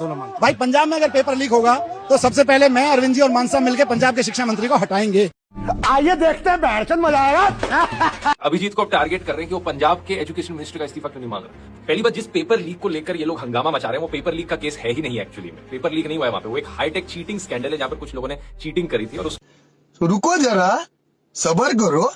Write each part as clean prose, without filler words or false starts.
भाई पंजाब में अगर पेपर लीक होगा तो सबसे पहले मैं, अरविंद जी और मानसा मिलकर पंजाब के शिक्षा मंत्री को हटाएंगे। आइए देखते हैं, बैठकर मजा आएगा। अभिजीत को टारगेट कर रहे हैं कि वो पंजाब के एजुकेशन मिनिस्टर का इस्तीफा क्यों नहीं मांग रहे। पहली बात, जिस पेपर लीक को लेकर ये लोग हंगामा मचा रहे हैं वो पेपर लीक का केस है ही नहीं। एक्चुअली में पेपर लीक नहीं हुआ है वहां पे, वो एक हाईटेक चीटिंग स्कैंडल है जहां पर कुछ लोगों ने चीटिंग करी थी। और तो रुको जरा, सबर करो।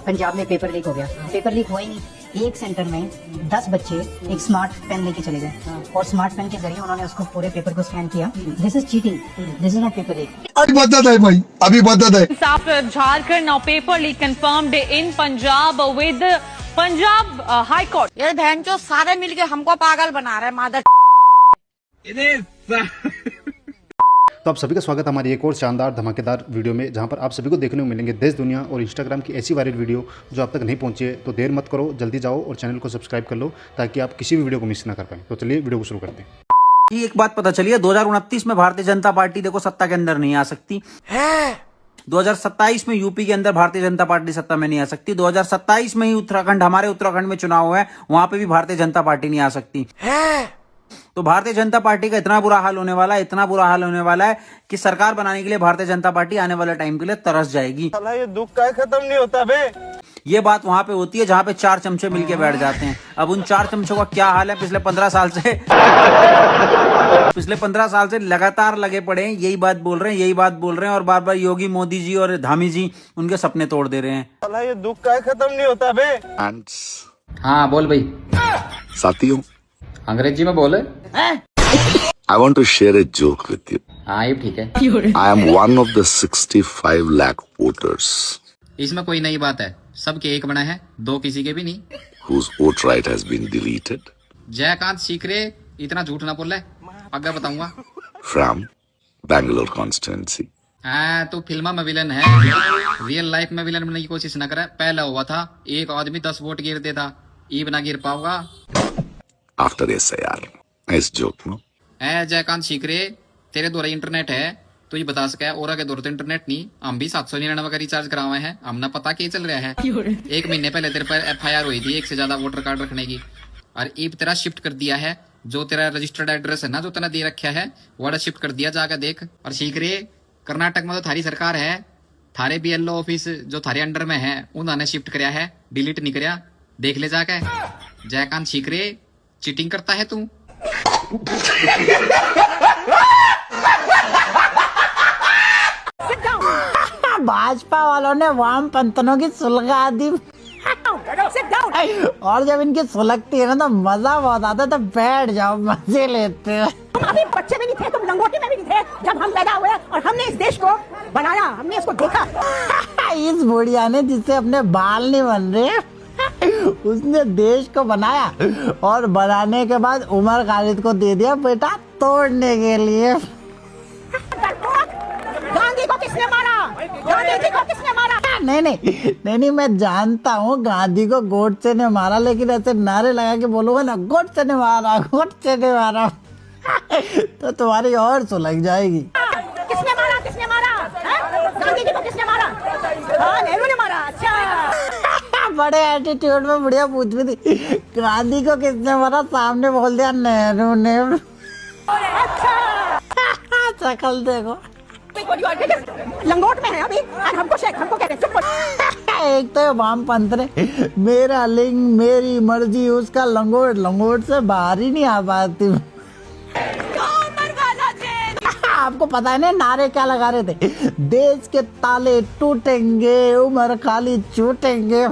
पंजाब में पेपर लीक हो गया। पेपर लीक हुआ ही नहीं। एक सेंटर में 10 बच्चे एक स्मार्ट पेन लेके चले गए और स्मार्ट पेन के जरिए उन्होंने उसको पूरे पेपर को स्कैन किया। This is cheating, this is not paper leak. अभी बता दे भाई, अभी बता दे। Jharkhand now paper leak confirmed in Punjab with Punjab high court. ये बहन जो सारे मिलके हमको पागल बना रहे हैं मादर। तो आप सभी का स्वागत है हमारी एक और शानदार धमाकेदार वीडियो में, जहां पर आप सभी को देखने को मिलेंगे देश दुनिया और इंस्टाग्राम की ऐसी वायरल वीडियो जो आप तक नहीं पहुंची है। तो देर मत करो, जल्दी जाओ और चैनल को सब्सक्राइब कर लो ताकि आप किसी भी वीडियो को मिस ना कर पाएं। तो चलिए वीडियो को शुरू करते हैं। एक बात पता चली है, 2029 में भारतीय जनता पार्टी देखो सत्ता के अंदर नहीं आ सकती है। 2027 में यूपी के अंदर भारतीय जनता पार्टी सत्ता में नहीं आ सकती। 2027 में ही उत्तराखंड, हमारे उत्तराखंड में चुनाव है, वहां पे भी भारतीय जनता पार्टी नहीं आ सकती है। तो भारतीय जनता पार्टी का इतना बुरा हाल होने वाला है, इतना बुरा हाल होने वाला है कि सरकार बनाने के लिए भारतीय जनता पार्टी आने वाले टाइम के लिए तरस जाएगी। ये दुख का खत्म नहीं होता बे। ये बात वहां पे होती है जहां पे 4 चमचे मिलके बैठ जाते हैं। अब उन 4 चमचों का क्या हाल है, पिछले 15 साल से लगातार लगे पड़े हैं, यही बात बोल रहे हैं और बार बार योगी मोदी जी और धामी जी उनके सपने तोड़ दे रहे हैं। ये दुख का खत्म नहीं होता बे। हाँ बोल भाई। साथियों, अंग्रेजी में बोले। I want to share a joke with you. हाँ ये ठीक है। I am one of the 65 lakh voters इसमें कोई नई बात है, सबके एक बना है, दो किसी के भी नहीं। whose vote right has been deleted Jaikant सीकरे इतना झूठ ना बोल रहे, अगर बताऊंगा। from Bangalore constituency. हाँ तो फिल्म में विलन है, रियल लाइफ में विलन बनने की कोशिश न करे। पहला हुआ था एक आदमी 10 वोट गिर देता, ईब ना गिर पाऊंगा। After SIR. Nice joke, no? Jaikant सीकरे, तेरे द्वारा इंटरनेट है तो ये बता सके, और के दौर तो इंटरनेट नहीं, हम भी 799 का रिचार्ज कराए हैं, हमने पता क्या चल रहा है। 1 महीने पहले तेरे पर FIR हुई थी 1 से ज्यादा वोटर कार्ड रखने की, और ईब तेरा शिफ्ट कर दिया है। जो तेरा रजिस्टर्ड एड्रेस है ना, जो तेना दे रखा है, वो शिफ्ट कर दिया, जाकर देख। और सीकरे, कर्नाटक में तो थारी सरकार है, थारे BLO ऑफिस जो थारे अंडर में है उन्होंने शिफ्ट कराया है, डिलीट नहीं कराया, देख ले जाके। जयकांत सीकरे, चीटिंग करता है तू। भाजपा वालों ने वाम पंथनों की सुलगा दी और जब इनकी सुलगती है ना तो मजा बहुत आता है। तो बैठ जाओ, मजे लेते हैं। तुम अभी बच्चे में नहीं थे, तुम लंगोटी में भी नहीं थे जब हम पैदा हुए और हमने इस देश को बनाया, हमने इसको देखा। इस बुढ़िया ने, जिससे अपने बाल नहीं बन रहे, उसने देश को बनाया और बनाने के बाद उमर खालिद को दे दिया बेटा तोड़ने के लिए। गांधी को किसने मारा? गांधी जी को किसने मारा? नहीं, मैं जानता हूँ गांधी को गोडसे ने मारा, लेकिन ऐसे नारे लगा के बोलूंगा ना गोडसे ने मारा तो तुम्हारी और सुलग जाएगी। किसने मारा? किसने मारा? गांधी जी को किसने मारा? हाँ, नेहरू ने मारा। अच्छा, बड़े एटीट्यूड में बुढ़िया पूछ रही थी गांधी को किसने मारा, सामने बोल दिया नेहरू ने। अच्छा, शकल देखो, लंगोट में है अभी, हमको कह रहे चुप। एक तो वाम पंथ ने मेरा लिंग मेरी मर्जी, उसका लंगोट से बाहर ही नहीं आ पाती। आपको पता है ना नारे क्या लगा रहे थे? देश के ताले टूटेंगे, उमर खालिद छूटेंगे।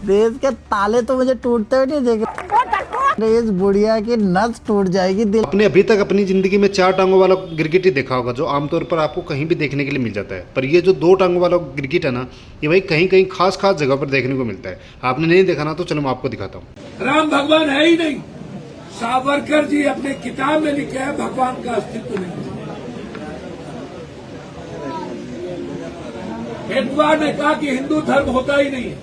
देश के ताले तो मुझे टूटते हुए नहीं देखे। इस बुढ़िया की नस टूट जाएगी दिल। आपने अभी तक अपनी जिंदगी में 4 टांगों वाला गिरगिट ही देखा होगा, जो आमतौर पर आपको कहीं भी देखने के लिए मिल जाता है। पर ये जो 2 टांगों वाला गिरगिट है ना, ये भाई कहीं कहीं खास जगह पर देखने को मिलता है। आपने नहीं देखा ना, तो चलो मैं आपको दिखाता हूँ। राम भगवान है ही नहीं। सावरकर जी अपने किताब में लिखे हैं भगवान का अस्तित्व नहीं। हेडवार ने कहा कि हिंदू धर्म होता ही नहीं है,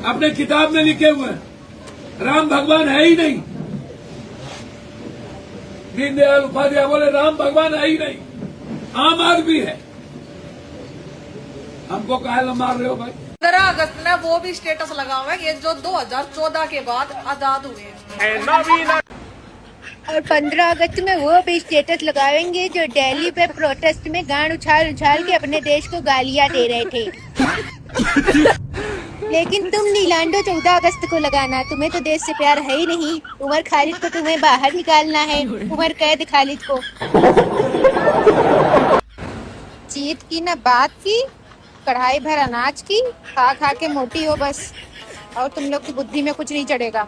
अपने किताब में लिखे हुए हैं। राम भगवान है ही नहीं। दीनदयाल उपाध्याय बोले राम भगवान है ही नहीं, आम आदमी है। हमको काहे मार रहे हो भाई? 15 अगस्त में वो भी स्टेटस लगा हुआ है ये जो 2014 के बाद आजाद हुए हैं। और 15 अगस्त में वो भी स्टेटस लगाएंगे जो दिल्ली पे प्रोटेस्ट में गांड उछाल उछाल के अपने देश को गालियां दे रहे थे। लेकिन तुम नीलांडो 14 अगस्त को लगाना, तुम्हें तो देश से प्यार है ही नहीं। उमर खालिद को तुम्हें बाहर निकालना है, उमर कैद खालिद को। जीत की न बात की, कढ़ाई भर अनाज की, खा खा के मोटी हो बस, और तुम लोग की बुद्धि में कुछ नहीं चढ़ेगा।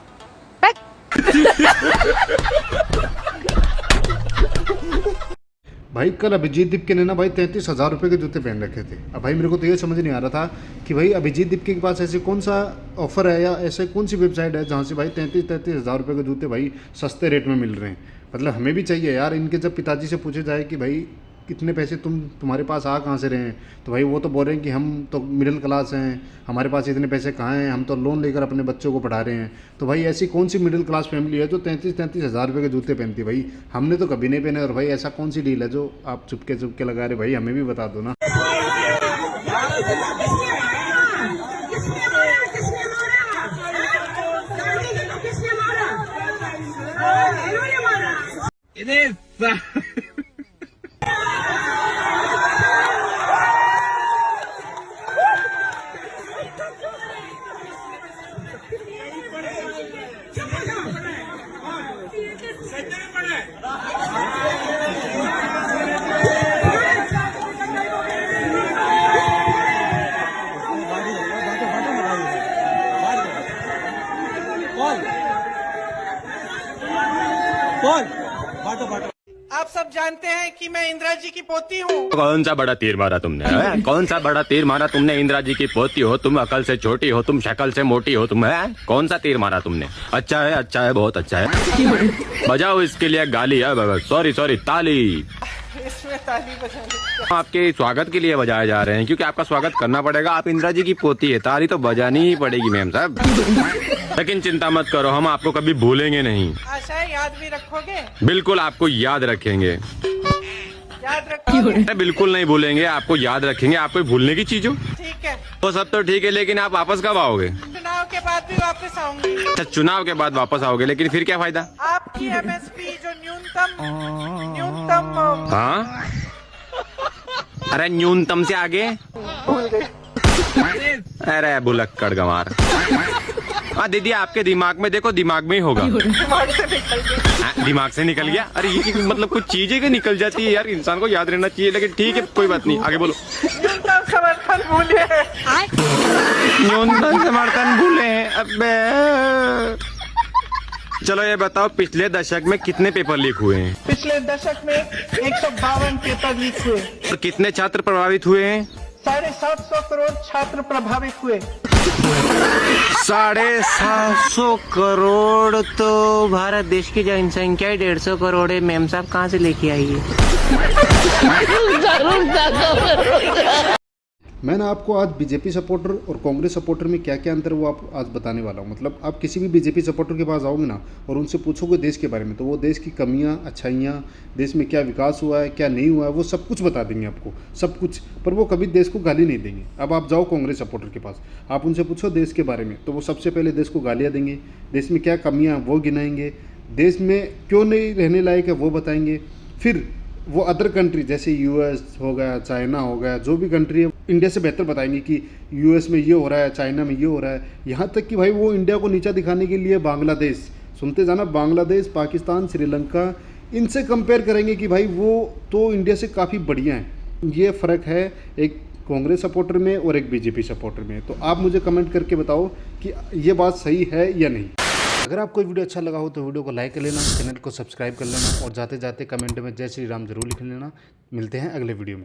भाई कल अभिजीत दीपके ने ना भाई 33,000 रुपये के जूते पहन रखे थे। अब भाई मेरे को तो ये समझ नहीं आ रहा था कि भाई अभिजीत दीपके के पास ऐसे कौन सा ऑफर है या ऐसे कौन सी वेबसाइट है जहाँ से भाई 33,000 रुपये के जूते भाई सस्ते रेट में मिल रहे हैं। मतलब हमें भी चाहिए यार। इनके जब पिताजी से पूछे जाए कि भाई कितने पैसे तुम्हारे पास आ कहाँ से रहे हैं, तो भाई वो तो बोल रहे हैं कि हम तो मिडिल क्लास हैं, हमारे पास इतने पैसे कहाँ हैं, हम तो लोन लेकर अपने बच्चों को पढ़ा रहे हैं। तो भाई ऐसी कौन सी मिडिल क्लास फैमिली है जो 33,000 रुपये के जूते पहनती है? भाई हमने तो कभी नहीं पहने। और भाई ऐसा कौन सी डील है जो आप चुपके लगा रहे? भाई हमें भी बता दो ना। आप सब जानते हैं कि मैं इंदिरा जी की पोती हूँ। कौन सा बड़ा तीर मारा तुमने? कौन सा बड़ा तीर मारा तुमने? इंदिरा जी की पोती हो तुम, अकल से छोटी हो तुम, शक्ल से मोटी हो तुम, है? कौन सा तीर मारा तुमने? अच्छा है, बहुत अच्छा है। बजाओ इसके लिए गाली है, सॉरी ताली। इसमें ताली बजाने आपके स्वागत के लिए बजाए जा रहे हैं क्योंकि आपका स्वागत करना पड़ेगा। आप इंदिरा जी की पोती है, ताली तो बजानी ही पड़ेगी मैम साहब। लेकिन चिंता मत करो, हम आपको कभी भूलेंगे नहीं। आशा है याद भी रखोगे? बिल्कुल आपको याद रखेंगे। याद रखोगे? बिल्कुल नहीं भूलेंगे, आपको याद रखेंगे। आपको भूलने की चीज हो? ठीक है, वो सब तो ठीक है, लेकिन आप वापस कब आओगे? चुनाव के बाद भी वापस आऊंगी। अच्छा, चुनाव के बाद वापस आओगे, लेकिन फिर क्या फायदा? आपकी MSP जो न्यूनतम हाँ, अरे न्यूनतम से आगे? अरे बुलक्कड़ गंवार। हाँ दीदी, आपके दिमाग में देखो, दिमाग में ही होगा। दिमाग से निकल गया? अरे ये मतलब कुछ चीजें की निकल जाती है यार, इंसान को याद रहना चाहिए। लेकिन ठीक है, कोई बात नहीं, आगे बोलो। न्यूनतम समर्थन भूले। न्यूनतम समर्थन भूले? अबे चलो ये बताओ, पिछले दशक में कितने पेपर लीक हुए हैं? पिछले दशक में 152 पेपर लीक हुए। और कितने छात्र प्रभावित हुए हैं? 750 करोड़ छात्र प्रभावित हुए। 750 करोड़? तो भारत देश की जनसंख्या 150 करोड़ है। मैम साहब कहाँ से लेके आई है? मैं ना आपको आज बीजेपी सपोर्टर और कांग्रेस सपोर्टर में क्या क्या अंतर है वो आप आज बताने वाला हूँ। मतलब आप किसी भी बीजेपी सपोर्टर के पास आओगे ना और उनसे पूछोगे देश के बारे में, तो वो देश की कमियाँ, अच्छाइयाँ, देश में क्या विकास हुआ है, क्या नहीं हुआ है, वो सब कुछ बता देंगे आपको, सब कुछ। पर वो कभी देश को गाली नहीं देंगे। अब आप जाओ कांग्रेस सपोर्टर के पास, आप उनसे पूछो देश के बारे में, तो वो सबसे पहले देश को गालियाँ देंगे, देश में क्या कमियाँ वो गिनाएंगे, देश में क्यों नहीं रहने लायक है वो बताएंगे। फिर वो अदर कंट्री जैसे यूएस हो गया, चाइना हो गया, जो भी कंट्री है इंडिया से बेहतर बताएंगे कि यूएस में ये हो रहा है, चाइना में ये हो रहा है। यहाँ तक कि भाई वो इंडिया को नीचा दिखाने के लिए बांग्लादेश, सुनते जाना, बांग्लादेश, पाकिस्तान, श्रीलंका, इनसे कंपेयर करेंगे कि भाई वो तो इंडिया से काफ़ी बढ़िया हैं। ये फ़र्क है एक कांग्रेस सपोर्टर में और एक बीजेपी सपोर्टर में। तो आप मुझे कमेंट करके बताओ कि ये बात सही है या नहीं। अगर आपको वीडियो अच्छा लगा हो तो वीडियो को लाइक कर लेना, चैनल को सब्सक्राइब कर लेना और जाते जाते कमेंट में जय श्री राम जरूर लिख लेना। मिलते हैं अगले वीडियो में।